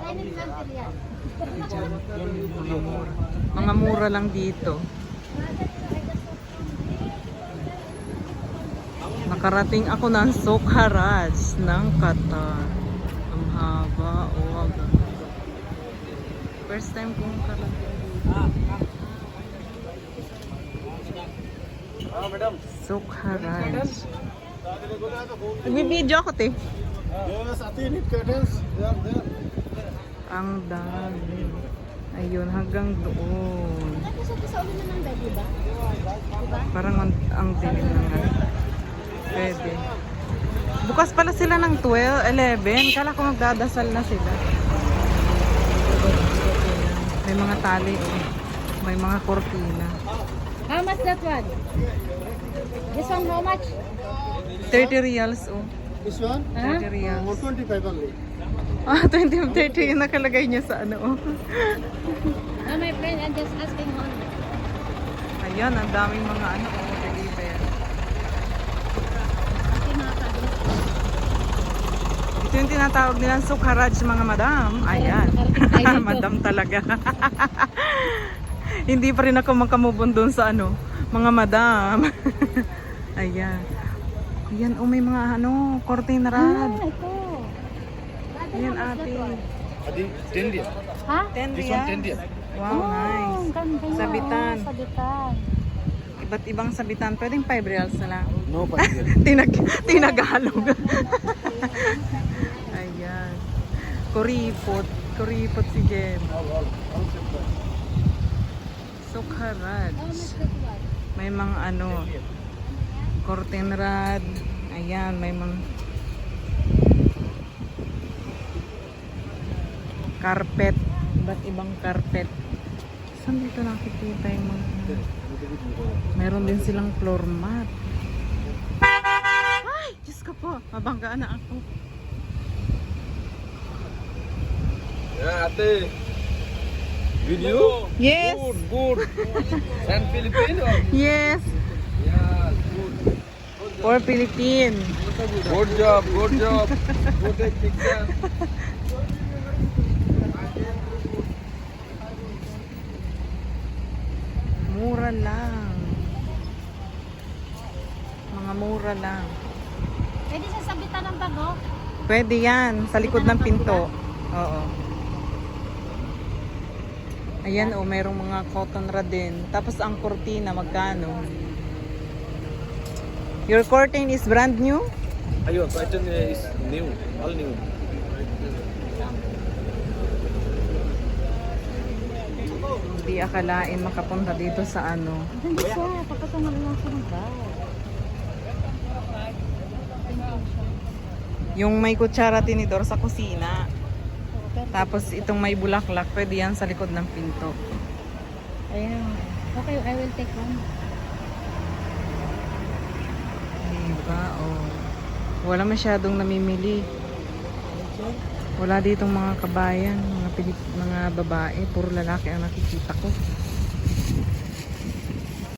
Mga mura. Mga mura lang dito. Nakarating ako ng Sokharaj ng Qatar. Ang haba. Oh, first time kong karating dito. Sokharaj. Nag-video ako, te. Yes, I think it curtains. There. Ang dami. Ayun, hanggang doon. Sa ulo na ng bed, diba? Diba? Parang ang dilim ng ano. Pwede. Bukas pala sila ng 12, 11. Kala ko magdadasal na sila. May mga tali. Oh. May mga kortina. How much that one? This one how much? 30 reals. Oh. This one? 30 reals. 425 only. Ah, 20, 30 yung nakalagay niya sa ano. Oh. Oh, my friend, I'm just asking one. Ayan, ang daming mga ano. Oh, deliver. Ito yung tinatawag nilang Sokharaj, mga madam. Ayan. Madam talaga. Hindi pa rin ako makamubon doon sa ano, mga madam. Ayan. Ayan, oh, may mga ano, curtain rod. Ito. Ayan, ate. Adi, 10 dia. Ha? 10 This one 10 reals. dia. Wow, nice. Ang ganda niya. Sabitan. Oh, sabitan. Iba't ibang sabitan. Pwedeng 5 reals na lang. No, 5 dia. Tinagalog. Ayan. Kuripot. Kuripot si Jem. Sokharaj. How much that one? May mga ano, curtain rod. Ayan, may mga carpet. Iba't ibang carpet. Saan dito nakikita yung mga... Meron din silang floor mat. Ay! Diyos ko po. Mabanggaan na ako. Yeah, ate. Video? Yes! Good. And Filipino? Yes! Yeah, good. For Philippine. Good job. Good picture. Mura lang. Mga mura lang. Pwede sa sabitan ng bago? Pwede yan. Sa likod ng pinto. Oo. Ayan o, mayroong mga cotton rod din. Tapos ang cortina, magkano? Your curtain is brand new? Ayun, pattern is new. All new. Hindi akalain makapunta dito sa ano. Ganda siya. Papatungan lang siya ng bag. Yung may kutsara tinidor sa kusina. Tapos itong may bulaklak, pwede yan sa likod ng pinto. Ayan. Okay, I will take one. Diba? Oh. Wala masyadong namimili. Wala ditong mga kabayan, mga babae, puro lalaki ang nakikita ko.